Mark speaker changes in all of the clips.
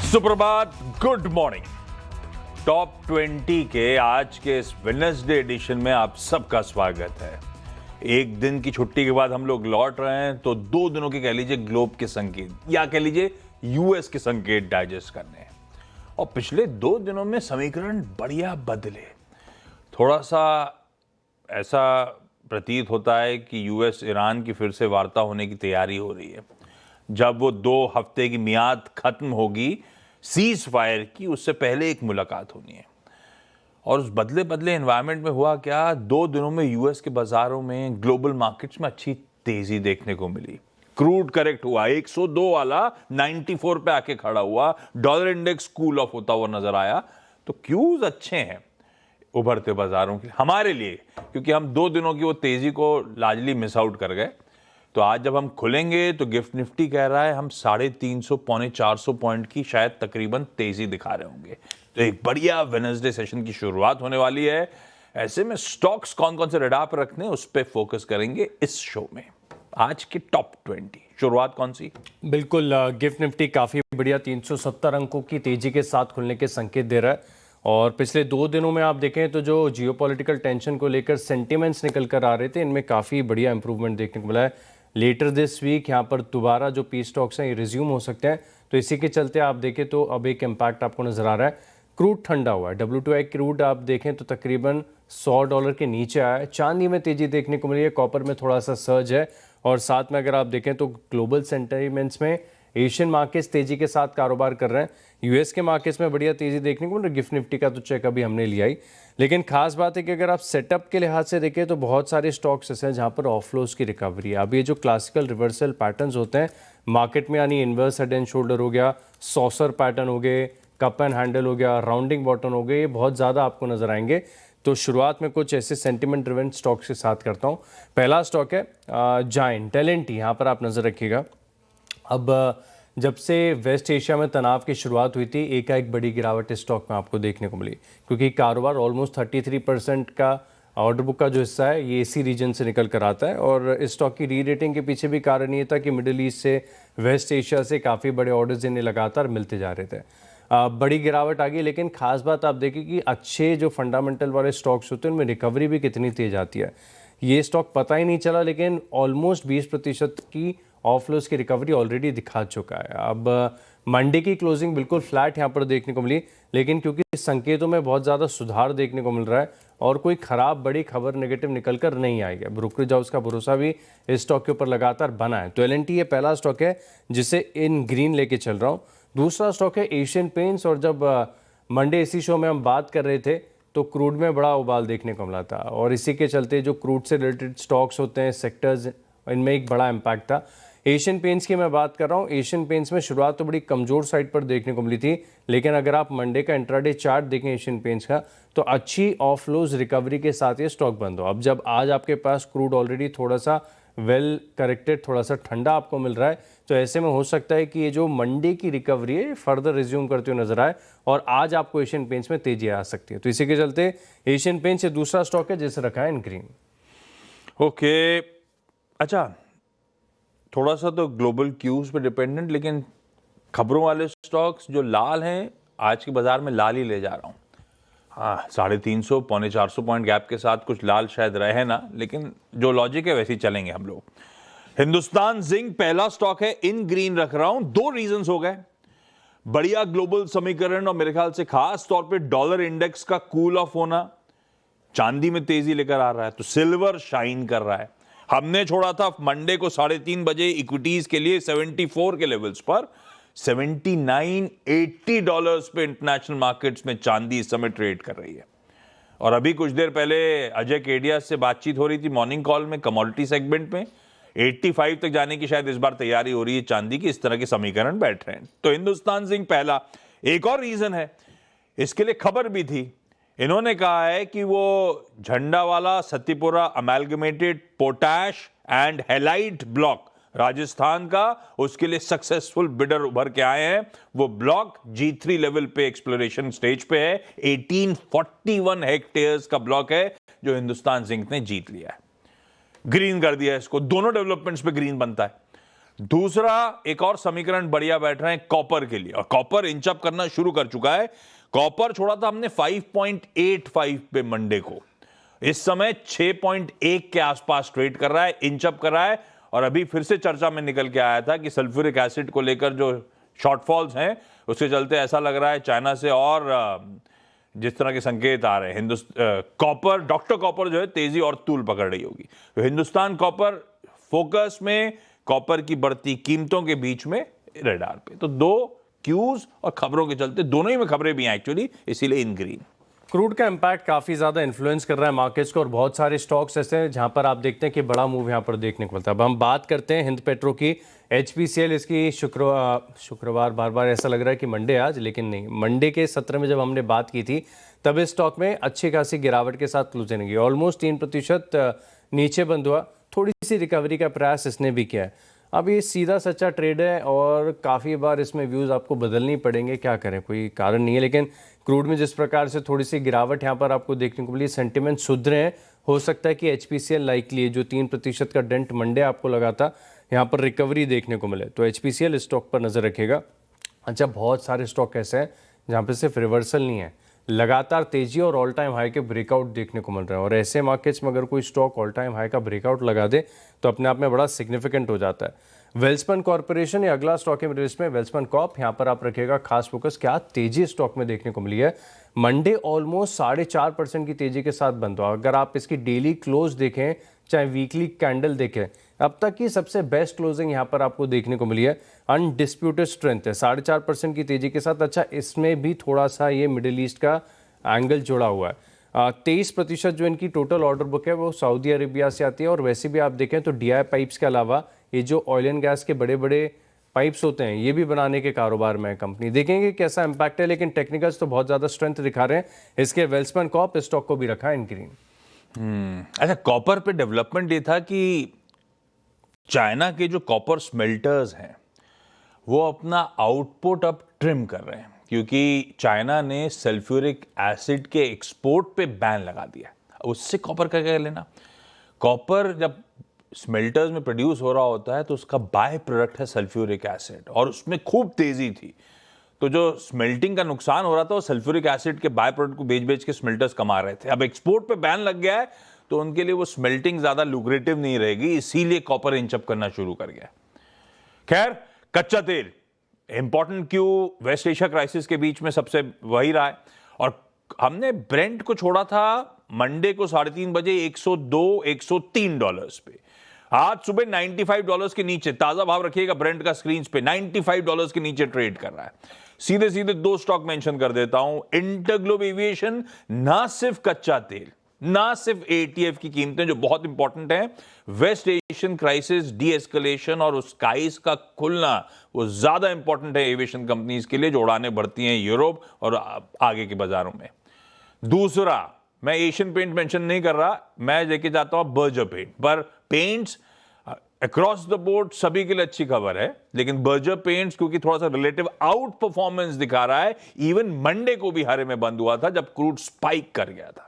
Speaker 1: सुप्रभात, good morning. Top 20 के आज के इस वेडनेसडे एडिशन में आप सबका स्वागत है। एक दिन की छुट्टी के बाद हम लोग लौट रहे हैं, तो 2 दिनों के कह लीजिए ग्लोब के संकेत या कह लीजिए यूएस के संकेत डाइजेस्ट करने हैं। और पिछले 2 दिनों में समीकरण बढ़िया बदले। थोड़ा सा ऐसा प्रतीत होता है कि यूएस ईरान की फिर से वार्ता होने की तैयारी हो रही है। जब वो 2 हफ्ते की मियाद खत्म होगी सीज फायर की, उससे पहले एक मुलाकात होनी है। और उस बदले बदले एनवायरनमेंट में हुआ क्या, 2 दिनों में यूएस के बाजारों में, ग्लोबल मार्केट्स में अच्छी तेजी देखने को मिली। क्रूड करेक्ट हुआ, 102 वाला 94 पे आके खड़ा हुआ। डॉलर इंडेक्स कूल ऑफ होता हुआ नजर आया। तो क्यूज अच्छे हैं उभरते बाजारों के हमारे लिए, क्योंकि हम 2 दिनों की वो तेजी को लार्जली मिस आउट कर गए। तो आज जब हम खुलेंगे तो गिफ्ट निफ्टी कह रहा है हम 350 पौने 400 पॉइंट की शायद तकरीबन तेजी दिखा रहे होंगे। तो एक बढ़िया वेडनेसडे सेशन की शुरुआत होने वाली है। ऐसे में स्टॉक्स कौन कौन से रडार पर रखने, उस पर फोकस करेंगे इस शो में। आज के टॉप 20 शुरुआत कौन सी?
Speaker 2: बिल्कुल, गिफ्ट निफ्टी काफ़ी बढ़िया 370 अंकों की तेजी के साथ खुलने के संकेत दे रहा है। और पिछले 2 दिनों में आप देखें तो जो जियोपॉलिटिकल टेंशन को लेकर सेंटिमेंट्स निकल कर आ रहे थे, इनमें काफ़ी बढ़िया इंप्रूवमेंट देखने को मिला है। लेटर दिस वीक यहाँ पर दोबारा जो पी स्टॉक्स हैं ये रिज्यूम हो सकते हैं, तो इसी के चलते आप देखें तो अब एक इम्पैक्ट आपको नजर आ रहा है। क्रूड ठंडा हुआ है, WTI क्रूड आप देखें तो तकरीबन $100 के नीचे आया है। चांदी में तेजी देखने को मिली है, कॉपर में थोड़ा सा सर्ज है। और साथ में अगर आप देखें तो ग्लोबल सेंटिमेंट्स में एशियन मार्केट्स तेजी के साथ कारोबार कर रहे हैं। यूएस के मार्केट्स में बढ़िया तेजी देखने को मिल रही है। गिफ्ट निफ्टी का तो चेक अभी हमने लिया ही, लेकिन खास बात है कि अगर आप सेटअप के लिहाज से देखें तो बहुत सारे स्टॉक्स ऐसे हैं जहां पर ऑफलोज की रिकवरी है। अब ये जो क्लासिकल रिवर्सल पैटर्न्स होते हैं मार्केट में, यानी इन्वर्स हेड एंड शोल्डर हो गया, सॉसर पैटर्न हो गए, कप एंड हैंडल हो गया, राउंडिंग बॉटम हो गए, ये बहुत ज़्यादा आपको नजर आएंगे। तो शुरुआत में कुछ ऐसे सेंटिमेंट ड्रिवन स्टॉक्स के साथ करता हूँ। पहला स्टॉक है जायंट L&T, यहाँ पर आप नज़र रखिएगा। अब जब से वेस्ट एशिया में तनाव की शुरुआत हुई थी, एकाएक बड़ी गिरावट इस स्टॉक में आपको देखने को मिली, क्योंकि कारोबार ऑलमोस्ट 33% का ऑर्डर बुक का जो हिस्सा है ये इसी रीजन से निकल कर आता है। और इस स्टॉक की री रेटिंग के पीछे भी कारण ये था कि मिडिल ईस्ट से, वेस्ट एशिया से काफ़ी बड़े ऑर्डर्स इन्हें लगातार मिलते जा रहे थे। बड़ी गिरावट आ गई, लेकिन खास बात आप देखिए कि अच्छे जो फंडामेंटल वाले स्टॉक्स होते हैं उनमें रिकवरी भी कितनी तेज आती है। ये स्टॉक पता ही नहीं चला, लेकिन ऑलमोस्ट 20% की ऑफलोज की रिकवरी ऑलरेडी दिखा चुका है। अब मंडे की क्लोजिंग बिल्कुल फ्लैट यहाँ पर देखने को मिली, लेकिन क्योंकि संकेतों में बहुत ज़्यादा सुधार देखने को मिल रहा है और कोई ख़राब बड़ी खबर नेगेटिव निकल कर नहीं आई है, ब्रोकरेज हाउस का भरोसा भी इस स्टॉक के ऊपर लगातार बना है। तो L&T ये पहला स्टॉक है जिसे इन ग्रीन लेके चल रहा हूँ। दूसरा स्टॉक है एशियन पेंट्स। और जब मंडे इसी शो में हम बात कर रहे थे तो क्रूड में बड़ा उबाल देखने को मिला था, और इसी के चलते जो क्रूड से रिलेटेड स्टॉक्स होते हैं, सेक्टर्स, इनमें एक बड़ा इम्पैक्ट था। एशियन पेंट्स की मैं बात कर रहा हूँ। एशियन पेंट्स में शुरुआत तो बड़ी कमज़ोर साइड पर देखने को मिली थी, लेकिन अगर आप मंडे का इंट्राडे चार्ट देखें एशियन पेंट्स का, तो अच्छी ऑफलोज रिकवरी के साथ ये स्टॉक बंद हो। अब जब आज आपके पास क्रूड ऑलरेडी थोड़ा सा वेल करेक्टेड, थोड़ा सा ठंडा आपको मिल रहा है, तो ऐसे में हो सकता है कि ये जो मंडे की रिकवरी है फर्दर रिज्यूम करते हुए नजर आए और आज आपको एशियन पेंट्स में तेजी आ सकती है। तो इसी के चलते एशियन पेंट्स ये दूसरा स्टॉक है जिसे रखा है इन ग्रीन।
Speaker 1: ओके, अच्छा, थोड़ा सा तो ग्लोबल क्यूज पे डिपेंडेंट, लेकिन खबरों वाले स्टॉक्स जो लाल हैं आज के बाजार में लाल ही ले जा रहा हूँ। हाँ, 350 पौने 400 पॉइंट गैप के साथ कुछ लाल शायद रहे ना, लेकिन जो लॉजिक है वैसे ही चलेंगे हम लोग। हिंदुस्तान जिंक पहला स्टॉक है, इन ग्रीन रख रहा हूं। 2 रीजंस हो गए। बढ़िया ग्लोबल समीकरण और मेरे ख्याल से खास तौर पे डॉलर इंडेक्स का कूल ऑफ होना चांदी में तेजी लेकर आ रहा है, तो सिल्वर शाइन कर रहा है। हमने छोड़ा था मंडे को 3:30 बजे इक्विटीज के लिए 74 के लेवल्स पर, 79-80 डॉलर्स पे इंटरनेशनल मार्केट्स में चांदी इस समय ट्रेड कर रही है। और अभी कुछ देर पहले अजय केडिया से बातचीत हो रही थी मॉर्निंग कॉल में, कमोडिटी सेगमेंट में 85 तक जाने की शायद इस बार तैयारी हो रही है चांदी की। इस तरह के समीकरण बैठ रहे हैं। तो हिंदुस्तान जिंक पहला। एक और रीजन है, इसके लिए खबर भी थी। इन्होंने कहा है कि वो झंडा वाला Satipura amalgamated potash and halite block Rajasthan का, उसके लिए सक्सेसफुल बिडर उभर के आए हैं। वो ब्लॉक G3 लेवल पे एक्सप्लोरेशन स्टेज पे है। 1841 हेक्टेयर्स का ब्लॉक है जो हिंदुस्तान जिंक ने जीत लिया है। ग्रीन कर दिया इसको। दोनों डेवलपमेंट्स पे ग्रीन बनता है। दूसरा एक और समीकरण बढ़िया बैठ रहे हैं कॉपर के लिए, और कॉपर इंचअप करना शुरू कर चुका है। कॉपर छोड़ा था हमने 5.85 पे मंडे को, इस समय 6.1 के आसपास ट्रेड कर रहा है, इंचअप कर रहा है। और अभी फिर से चर्चा में निकल के आया था कि सल्फ्यूरिक एसिड को लेकर जो शॉर्टफॉल्स हैं उसके चलते ऐसा लग रहा है चाइना से, और जिस तरह के संकेत आ रहे हैं कॉपर, डॉक्टर कॉपर जो है तेजी और तूल पकड़ रही होगी। तो हिंदुस्तान कॉपर फोकस में, कॉपर की बढ़ती कीमतों के बीच में रडार पे। तो दो क्यूज और खबरों के चलते, दोनों ही में खबरें भी हैं एक्चुअली, इसीलिए इन ग्रीन।
Speaker 2: क्रूड का इम्पैक्ट काफ़ी ज़्यादा इन्फ्लुएंस कर रहा है मार्केट्स को, और बहुत सारे स्टॉक्स ऐसे हैं जहां पर आप देखते हैं कि बड़ा मूव यहां पर देखने को मिलता है। अब हम बात करते हैं हिंद पेट्रो की, HPCL इसकी शुक्रवार, बार बार ऐसा लग रहा है कि मंडे आज, लेकिन नहीं, मंडे के सत्र में जब हमने बात की थी तब इस स्टॉक में अच्छी खासी गिरावट के साथ क्लोजिंग लगी, ऑलमोस्ट 3% नीचे बंद हुआ। थोड़ी सी रिकवरी का प्रयास इसने भी किया है। अब ये सीधा सच्चा ट्रेड है और काफ़ी बार इसमें व्यूज़ आपको बदलनी पड़ेंगे, क्या करें, कोई कारण नहीं है। लेकिन क्रूड में जिस प्रकार से थोड़ी सी गिरावट यहाँ पर आपको देखने को मिली, सेंटिमेंट सुधरे हैं, हो सकता है कि HPCL लाइकली है जो 3% का डेंट मंडे आपको लगा था, यहाँ पर रिकवरी देखने को मिले, तो HPCL स्टॉक पर नज़र रखेगा। अच्छा, बहुत सारे स्टॉक ऐसे हैं जहाँ पर सिर्फ रिवर्सल नहीं है, लगातार तेजी और ऑल टाइम हाई के ब्रेकआउट देखने को मिल रहे हैं। और ऐसे मार्केट्स में अगर कोई स्टॉक ऑल टाइम हाई का ब्रेकआउट लगा दे तो अपने आप में बड़ा सिग्निफिकेंट हो जाता है। वेल्सपन कॉर्पोरेशन या अगला स्टॉक है मेरे लिस्ट में, वेल्सपन कॉर्प, यहाँ पर आप रखिएगा खास फोकस। क्या तेजी स्टॉक में देखने को मिली है, मंडे ऑलमोस्ट 4.5% की तेजी के साथ बंद हुआ। अगर आप इसकी डेली क्लोज देखें चाहे वीकली कैंडल देखें, अब तक की सबसे बेस्ट क्लोजिंग यहाँ पर आपको देखने को मिली है। अनडिस्प्यूटेड स्ट्रेंथ है 4.5% की तेजी के साथ। अच्छा, इसमें भी थोड़ा सा ये मिडिल ईस्ट का एंगल जुड़ा हुआ है। 23% जो इनकी टोटल ऑर्डर बुक है वो सऊदी अरेबिया से आती है। और वैसे भी आप देखें तो DI पाइप्स के अलावा ये जो ऑयल एंड गैस के बड़े बड़े पाइप्स होते हैं ये भी बनाने के कारोबार में है कंपनी। देखेंगे कैसा इंपैक्ट है, लेकिन टेक्निकल्स तो बहुत ज़्यादा स्ट्रेंथ दिखा रहे हैं। इसके वेल्सपन कॉर्प स्टॉक को भी रखा है इन ग्रीन।
Speaker 1: अच्छा, कॉपर पे डेवलपमेंट ये था कि चाइना के जो कॉपर स्मेल्टर्स हैं वो अपना आउटपुट अब ट्रिम कर रहे हैं, क्योंकि चाइना ने सल्फ्यूरिक एसिड के एक्सपोर्ट पे बैन लगा दिया। उससे कॉपर का क्या लेना? कॉपर जब स्मेल्टर्स में प्रोड्यूस हो रहा होता है तो उसका बाय प्रोडक्ट है सल्फ्यूरिक एसिड, और उसमें खूब तेजी थी। तो जो स्मेल्टिंग का नुकसान हो रहा था वो सल्फ्यूरिक एसिड के बाय प्रोडक्ट को बेच बेच के स्मेल्टर्स कमा रहे थे। अब एक्सपोर्ट पे बैन लग गया है तो उनके लिए वो स्मेल्टिंग ज्यादा लुक्रेटिव नहीं रहेगी, इसीलिए कॉपर इंचअप करना शुरू कर गया। खैर, कच्चा तेल इंपॉर्टेंट क्यों, वेस्ट एशिया क्राइसिस के बीच में सबसे वही रहा है। और हमने ब्रेंट को छोड़ा था मंडे को 3:30 बजे $102-103 पे। आज सुबह $95 के नीचे, ताजा भाव रखिएगा ब्रेंट का स्क्रीन पे, $95 के नीचे ट्रेड कर रहा है। सीधे सीधे दो स्टॉक मेंशन कर देता हूं, इंटरग्लोब एविएशन, ना सिर्फ कच्चा तेल, ना सिर्फ ATF की कीमतें जो बहुत इंपॉर्टेंट है, West Asian crisis de-escalation और स्काइज का खुलना वो ज्यादा इंपॉर्टेंट है एविएशन कंपनीज के लिए जो उड़ानें बढ़ती हैं यूरोप और आगे के बाजारों में। दूसरा, मैं एशियन पेंट मेंशन नहीं कर रहा, मैं लेके जाता हूं बर्जर पेंट। पर पेंट्स अक्रॉस द बोर्ड सभी के लिए अच्छी खबर है, लेकिन बर्जर पेंट्स क्योंकि थोड़ा सा रिलेटिव आउट परफॉर्मेंस दिखा रहा है, इवन मंडे को भी हरे में बंद हुआ था जब क्रूड स्पाइक कर गया था।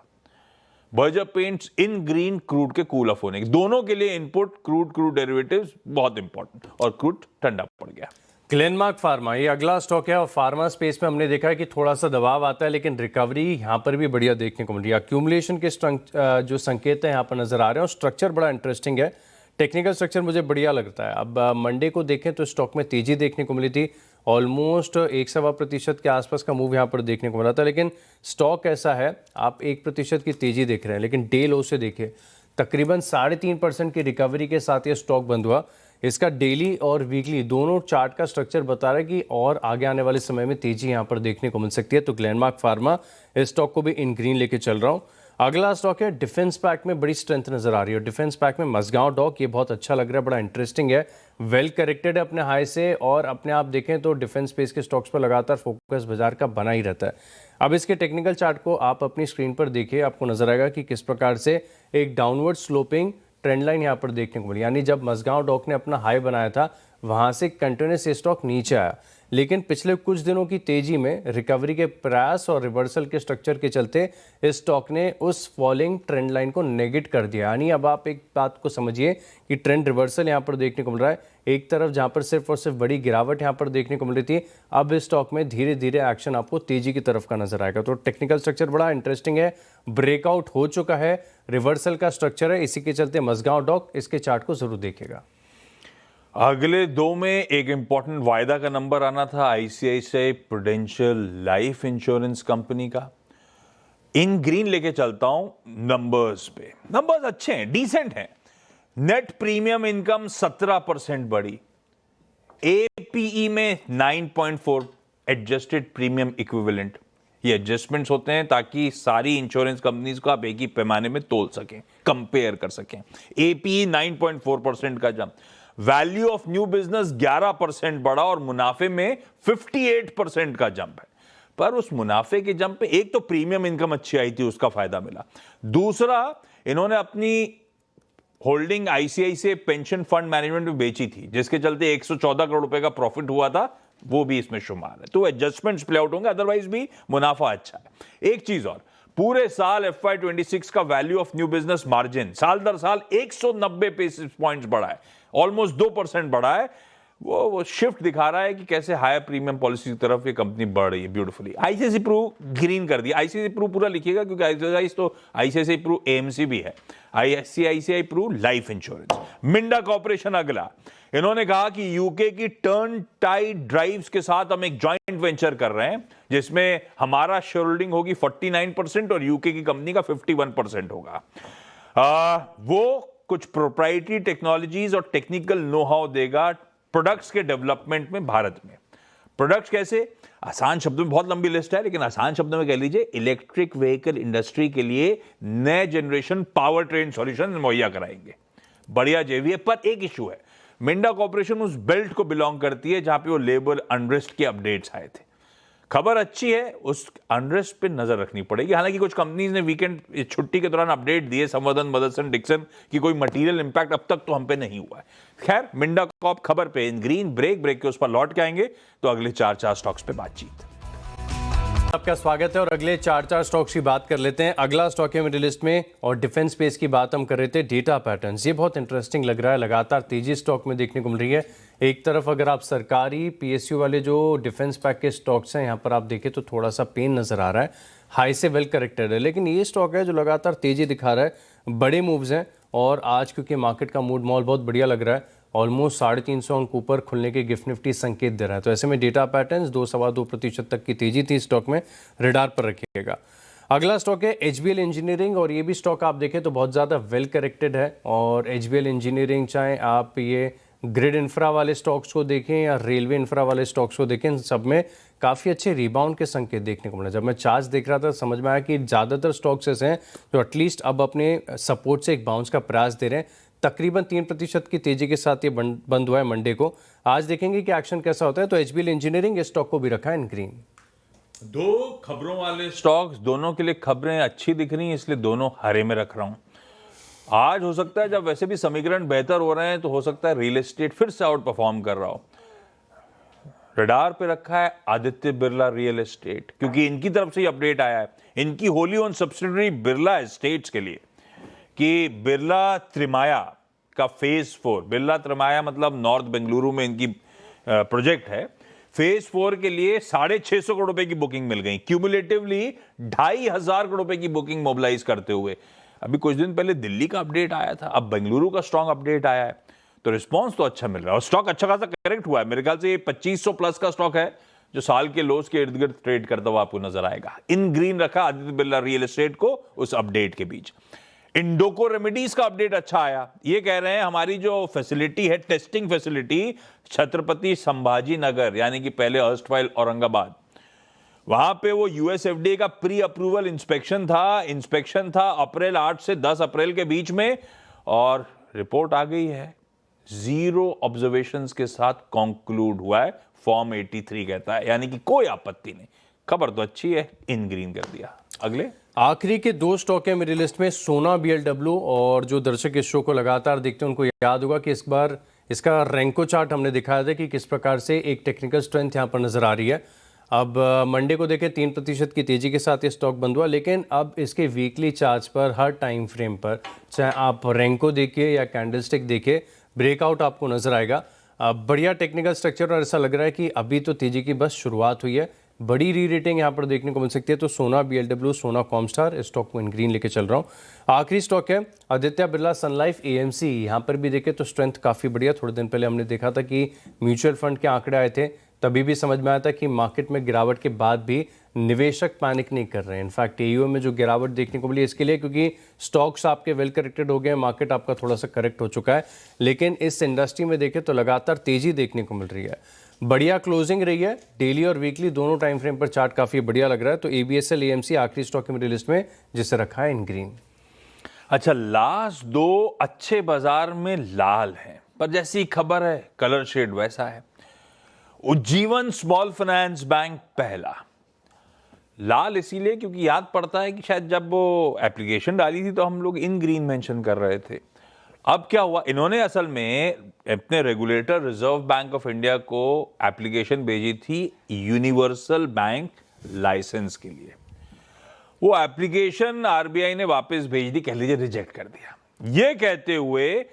Speaker 1: बर्जर पेंट्स इन ग्रीन, क्रूड के कूल ऑफ होने, दोनों के लिए इनपुट क्रूड डेरिवेटिव्स बहुत इंपॉर्टेंट, और क्रूड ठंडा पड़ गया।
Speaker 2: ग्लेनमार्क फार्मा ये अगला स्टॉक है, और फार्मा स्पेस में हमने देखा है कि थोड़ा सा दबाव आता है, लेकिन रिकवरी यहाँ पर भी बढ़िया देखने को मिल रही है। अक्यूमुलेशन के जो संकेत हैं यहाँ पर नजर आ रहे हैं, और स्ट्रक्चर बड़ा इंटरेस्टिंग है, टेक्निकल स्ट्रक्चर मुझे बढ़िया लगता है। अब मंडे को देखें तो स्टॉक में तेजी देखने को मिली थी, ऑलमोस्ट 1.25% के आसपास का मूव यहाँ पर देखने को मिला था। लेकिन स्टॉक ऐसा है, आप 1% की तेजी देख रहे हैं, लेकिन डे लो से देखिए तकरीबन 3.5% की रिकवरी के साथ ये स्टॉक बंद हुआ। इसका डेली और वीकली दोनों चार्ट का स्ट्रक्चर बता रहा है कि और आगे आने वाले समय में तेजी यहाँ पर देखने को मिल सकती है। तो ग्लेनमार्क फार्मा, इस स्टॉक को भी इन ग्रीन लेके चल रहा हूँ। अगला स्टॉक है डिफेंस पैक में बड़ी स्ट्रेंथ नजर आ रही है। डिफेंस पैक में मजगांव डॉक, ये बहुत अच्छा लग रहा है, बड़ा इंटरेस्टिंग है, वेल करेक्टेड है अपने हाई से, और अपने आप देखें तो डिफेंस स्पेस के स्टॉक्स पर लगातार फोकस बाजार का बना ही रहता है। अब इसके टेक्निकल चार्ट को आप अपनी स्क्रीन पर देखिए, आपको नजर आएगा कि किस प्रकार से एक डाउनवर्ड स्लोपिंग ट्रेंड लाइन यहाँ पर देखने को मिली। यानी जब मजगांव डॉक ने अपना हाई बनाया था वहां से कंटिन्यूस स्टॉक नीचे आया, लेकिन पिछले कुछ दिनों की तेजी में रिकवरी के प्रयास और रिवर्सल के स्ट्रक्चर के चलते इस स्टॉक ने उस फॉलिंग ट्रेंड लाइन को नेगेट कर दिया। यानी अब आप एक बात को समझिए कि ट्रेंड रिवर्सल यहाँ पर देखने को मिल रहा है। एक तरफ जहाँ पर सिर्फ और सिर्फ बड़ी गिरावट यहाँ पर देखने को मिल रही थी, अब इस स्टॉक में धीरे धीरे एक्शन आपको तेजी की तरफ का नजर आएगा। तो टेक्निकल स्ट्रक्चर बड़ा इंटरेस्टिंग है, ब्रेकआउट हो चुका है, रिवर्सल का स्ट्रक्चर है, इसी के चलते मझगांव डॉक इसके चार्ट को जरूर देखिएगा।
Speaker 1: अगले दो में एक इंपॉर्टेंट वायदा का नंबर आना था ICICI prudential life insurance company का। इन ग्रीन लेके चलता हूं नंबर्स पे। नंबर्स अच्छे हैं, डिसेंट हैं। नेट प्रीमियम इनकम 17% बढ़ी, एपीई में 9.4 एडजस्टेड प्रीमियम इक्विवेलेंट। ये एडजस्टमेंट्स होते हैं ताकि सारी इंश्योरेंस कंपनीज को आप एक ही पैमाने में तोल सकें, कंपेयर कर सकें। एपीई 9.4% का jump, value of new business 11% बढ़ा और मुनाफे में 58% का जंप है। पर उस मुनाफे के जंप पे एक तो प्रीमियम इनकम अच्छी आई थी, उसका फायदा मिला। दूसरा, इन्होंने अपनी holding ICICI pension fund management में बेची थी, जिसके चलते 114 करोड़ रुपए का प्रॉफिट हुआ था, वो भी इसमें शुमार है। तो एडजस्टमेंट्स प्ले आउट होंगे, अदरवाइज भी मुनाफा अच्छा है। एक चीज और, पूरे साल FY26 का value of new business margin साल दर साल 190 बेसिस पॉइंट्स बढ़ा है, ऑलमोस्ट 2% बढ़ा है। वो शिफ्ट दिखा रहा है कि कैसे हायर प्रीमियम पॉलिसी की तरफ ये कंपनी बढ़ रही है ब्यूटीफुली। आईसीआईसीआई प्रू ग्रीन कर दिया, आईसीआईसीआई प्रू पूरा लिखिएगा क्योंकि आईसीआईसीआई प्रू एएमसी भी है, ICICI Pru life insurance. Minda corporation अगला, इन्होंने कहा कि यूके की टर्न टाइड ड्राइव्स के साथ हम एक जॉइंट वेंचर कर रहे हैं, जिसमें हमारा शेयर होल्डिंग होगी 49% और यूके की कंपनी का 51% होगा। वो कुछ प्रोप्राइटरी टेक्नोलॉजीज और टेक्निकल नो हाउ देगा प्रोडक्ट्स के डेवलपमेंट में भारत में। प्रोडक्ट्स कैसे? आसान शब्दों में, बहुत लंबी लिस्ट है लेकिन आसान शब्दों में कह लीजिए, इलेक्ट्रिक व्हीकल इंडस्ट्री के लिए नए जनरेशन पावर ट्रेन सॉल्यूशन मुहैया कराएंगे। बढ़िया जेवी है, पर एक इशू है, मिंडा कॉर्पोरेशन उस बेल्ट को बिलोंग करती है जहां पे वो लेबर अनरेस्ट के अपडेट्स आए थे। खबर अच्छी है, उस अनरेस्ट पे नजर रखनी पड़ेगी। हालांकि कुछ कंपनीज ने वीकेंड छुट्टी के दौरान अपडेट दिए, संवर्धन, मदरसन, डिक्सन, की कोई मटेरियल इंपैक्ट अब तक तो हम पे नहीं हुआ है। खैर, मिंडा कॉर्प खबर पे इन ग्रीन ब्रेक के उस पर लौट के आएंगे, तो अगले 4 स्टॉक्स पे बातचीत।
Speaker 2: आपका स्वागत है और अगले 4 स्टॉक्स की बात कर लेते हैं। अगला स्टॉक है मेरी लिस्ट में और डिफेंस स्पेस की बात हम कर रहे थे। डेटा पैटर्न्स, ये बहुत इंटरेस्टिंग लग रहा है, लगातार तेजी स्टॉक में देखने को मिल रही है। एक तरफ अगर आप सरकारी पीएसयू वाले जो डिफेंस पैक के स्टॉक्स हैं, यहाँ पर आप देखें तो थोड़ा सा पेन नजर आ रहा है, हाई से वेल करेक्टेड है, लेकिन ये स्टॉक है जो लगातार तेजी दिखा रहा है, बड़े मूव्स हैं। और आज क्योंकि मार्केट का मूड मॉल बहुत बढ़िया लग रहा है, ऑलमोस्ट 350 अंक ऊपर खुलने के गिफ्ट निफ्टी संकेत दे रहा है। तो ऐसे में डेटा पैटर्न्स 2-2.25% तक की तेजी थी स्टॉक में, रेडार पर रखिएगा। अगला स्टॉक है एचबीएल इंजीनियरिंग और ये भी स्टॉक आप देखें तो बहुत ज़्यादा वेल करेक्टेड है। और एचबीएल इंजीनियरिंग, चाहे आप ये ग्रिड इंफ्रा वाले स्टॉक्स को देखें या रेलवे इंफ्रा वाले स्टॉक्स को देखें, सब में काफ़ी अच्छे रिबाउंड के संकेत देखने को मिले। जब मैं चार्ज देख रहा था समझ में आया कि ज़्यादातर स्टॉक्स ऐसे हैं जो एटलीस्ट अब अपने सपोर्ट से एक बाउंस का प्रयास दे रहे हैं। तकरीबन 3% की तेजी के साथ ये बंद हुआ है मंडे को। आज देखेंगे कि एक्शन कैसा होता है। तो एचबीएल इंजीनियरिंग इस स्टॉक को भी रखा है इन ग्रीन।
Speaker 1: दो खबरों वाले स्टॉक्स, दोनों के लिए खबरें अच्छी दिख रही हैं, इसलिए दोनों हरे में रख रहा हूं। आज हो सकता है जब वैसे भी समीकरण बेहतर हो रहे हैं, तो हो सकता है रियल एस्टेट फिर से आउट परफॉर्म कर रहा हो। रडार पे रखा है आदित्य बिरला रियल एस्टेट, क्योंकि इनकी तरफ से अपडेट आया है, इनकी Holi own subsidiary Birla estates के लिए, कि बिरला त्रिमाया का फेज 4, बिरला त्रिमाया मतलब नॉर्थ बेंगलुरु में इनकी प्रोजेक्ट है, फेज 4 के लिए 650 करोड़ रुपए की बुकिंग मिल गई, क्यूमुलेटिवली 2500 करोड़ रुपए की बुकिंग मोबिलाइज करते हुए। अभी कुछ दिन पहले दिल्ली का अपडेट आया था, अब बेंगलुरु का स्ट्रॉन्ग अपडेट आया है, तो रिस्पांस तो अच्छा मिल रहा है और स्टॉक अच्छा खासा करेक्ट हुआ है। मेरे ख्याल से ये 2500 प्लस का स्टॉक है जो साल के लोस के इर्द गिर्द ट्रेड करता हुआ आपको नजर आएगा। इन ग्रीन रखा आदित्य बिरला रियल एस्टेट को उस अपडेट के बीच। इंडोको रेमेडीज का अपडेट अच्छा आया, ये कह रहे हैं हमारी जो फैसिलिटी है, टेस्टिंग फैसिलिटी छत्रपति संभाजी नगर, यानी कि पहले अर्स्टवाइल औरंगाबाद, वहां पे वो यूएसएफडीए का प्री अप्रूवल इंस्पेक्शन था अप्रैल 8 से 10 अप्रैल के बीच में, और रिपोर्ट आ गई है 0 ऑब्जर्वेशंस के साथ कंक्लूड हुआ है, फॉर्म 83 कहता है, यानी कि कोई आपत्ति नहीं। खबर तो अच्छी है, इन ग्रीन कर दिया। अगले
Speaker 2: आखिरी के 2 स्टॉक है मेरी लिस्ट में, सोना बीएलडब्ल्यू, और जो दर्शक इस शो को लगातार देखते हैं उनको याद होगा कि इस बार इसका रैंको चार्ट हमने दिखाया था कि किस प्रकार से एक टेक्निकल स्ट्रेंथ यहाँ पर नज़र आ रही है। अब मंडे को देखें 3% की तेज़ी के साथ ये स्टॉक बंद हुआ, लेकिन अब इसके वीकली चार्ट्स पर हर टाइम फ्रेम पर चाहे आप रैंको देखिए या कैंडलस्टिक देखिए, ब्रेकआउट आपको नज़र आएगा। बढ़िया टेक्निकल स्ट्रक्चर और ऐसा लग रहा है कि अभी तो तेज़ी की बस शुरुआत हुई है। बड़ी री रेटिंग यहाँ पर देखने को मिल सकती है। तो सोना BLW, सोना कॉमस्टार, इस स्टॉक को इन ग्रीन लेके चल रहा हूँ। आखिरी स्टॉक है आदित्य बिरला सन लाइफ AMC। यहाँ पर भी देखें तो स्ट्रेंथ काफ़ी बढ़िया। थोड़े दिन पहले हमने देखा था कि म्यूचुअल फंड के आंकड़े आए थे, तभी भी समझ में आया था कि मार्केट में गिरावट के बाद भी निवेशक पैनिक नहीं कर रहे हैं। इनफैक्ट AUM में जो गिरावट देखने को मिली इसके लिए क्योंकि स्टॉक्स आपके वेल करेक्टेड हो गए, मार्केट आपका थोड़ा सा करेक्ट हो चुका है, लेकिन इस इंडस्ट्री में देखें तो लगातार तेजी देखने को मिल रही है। बढ़िया क्लोजिंग रही है, डेली और वीकली दोनों टाइम फ्रेम पर चार्ट काफ़ी बढ़िया लग रहा है। तो ABSL AMC आखिरी स्टॉक है मेरी लिस्ट में, जिसे रखा है इन ग्रीन।
Speaker 1: अच्छा, लास्ट 2 अच्छे बाजार में लाल हैं, पर जैसी खबर है कलर शेड वैसा है। उज्जीवन स्मॉल फाइनेंस बैंक पहला लाल इसीलिए क्योंकि याद पड़ता है कि शायद जब वो एप्लीकेशन डाली थी तो हम लोग इन ग्रीन मेंशन कर रहे थे। अब क्या हुआ, इन्होंने असल में अपने regulator reserve bank of India को एप्लीकेशन भेजी थी यूनिवर्सल बैंक लाइसेंस के लिए। वो एप्लीकेशन RBI ने वापस भेज दी, कह लीजिए रिजेक्ट कर दिया, ये कहते हुए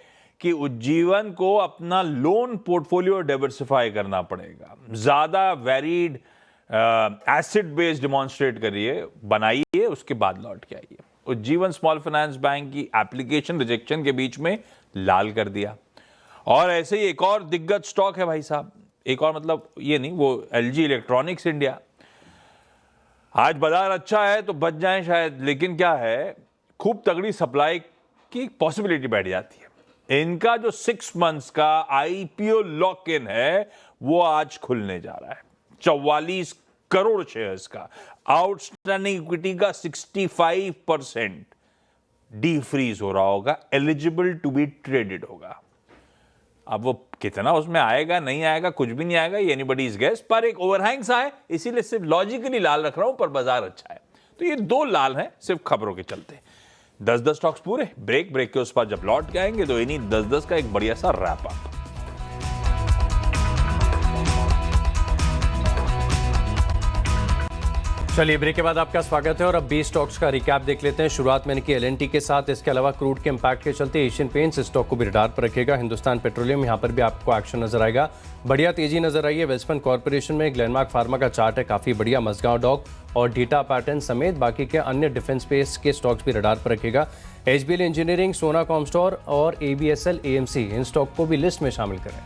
Speaker 1: कि उज्जीवन को अपना लोन पोर्टफोलियो डाइवर्सिफाई करना पड़ेगा, ज्यादा वेरीड एसेट बेस्ड डेमोन्स्ट्रेट करिए, बनाइए, उसके बाद लौट के आइए। उज्जीवन स्मॉल फाइनेंस बैंक की एप्लीकेशन रिजेक्शन के बीच में लाल कर दिया। और ऐसे ही एक और दिग्गज स्टॉक है भाई साहब, एक और मतलब ये नहीं, वो LG इलेक्ट्रॉनिक्स इंडिया। आज बाजार अच्छा है तो बच जाए शायद, लेकिन क्या है, खूब तगड़ी सप्लाई की पॉसिबिलिटी बैठ जाती है। इनका जो 6 मंथ्स का IPO लॉक इन है वो आज खुलने जा रहा है। 44 करोड़ शेयर्स का, आउटस्टैंडिंग इक्विटी का 65% डी फ्रीज हो रहा होगा, एलिजिबल टू बी ट्रेडेड होगा। अब वो कितना उसमें आएगा नहीं आएगा, कुछ भी नहीं आएगा, ये एनीबॉडीज गेस, पर एक ओवरहैंग सा है, इसीलिए सिर्फ लॉजिकली लाल रख रहा हूं, पर बाजार अच्छा है। तो ये 2 लाल हैं सिर्फ खबरों के चलते। 10-10 स्टॉक्स पूरे, ब्रेक के उस पर जब लौट के आएंगे तो इन्हीं 10-10 का एक बढ़िया सा रैप अप।
Speaker 2: चलिए, ब्रेक के बाद आपका स्वागत है और अब 20 स्टॉक्स का रिकैप देख लेते हैं। शुरुआत मैंने की LNT के साथ, इसके अलावा क्रूड के इंपैक्ट के चलते एशियन पेंट्स स्टॉक को भी रडार पर रखेगा। हिंदुस्तान पेट्रोलियम, यहाँ पर भी आपको एक्शन नजर आएगा, बढ़िया तेजी नजर आई है। वेस्टर्न कॉर्पोरेशन में ग्लेनमार्क फार्मा का चार्ट है काफी बढ़िया, मजगांव डॉक और डेटा पैटर्न समेत बाकी के अन्य डिफेंस स्पेस के स्टॉक्स भी रडार पर रखेगा। HBL इंजीनियरिंग, सोना कॉमस्टोर और ABSL AMC, इन स्टॉक को भी लिस्ट में शामिल करें।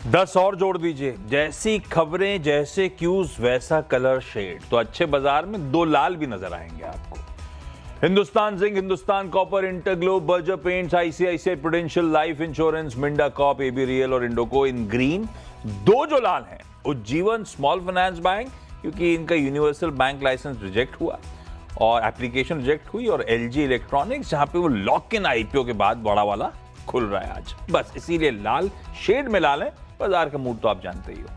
Speaker 1: 10 और जोड़ दीजिए, जैसी खबरें जैसे क्यूज वैसा कलर शेड, तो अच्छे बाजार में 2 लाल भी नजर आएंगे आपको। Hindustan zinc, Hindustan copper, InterGlobe, Berger paints, ICICI Prudential life insurance, Minda corp, AB real और इंडोको इन ग्रीन। 2 जो लाल हैं, उज्जीवन स्मॉल फाइनेंस बैंक क्योंकि इनका यूनिवर्सल बैंक लाइसेंस रिजेक्ट हुआ और एप्लीकेशन रिजेक्ट हुई, और LG इलेक्ट्रॉनिक्स जहां पे वो लॉक इन IPO के बाद बड़ा वाला खुल रहा है आज, बस इसीलिए लाल शेड में लाल है। बाजार का मूड तो आप जानते ही हो।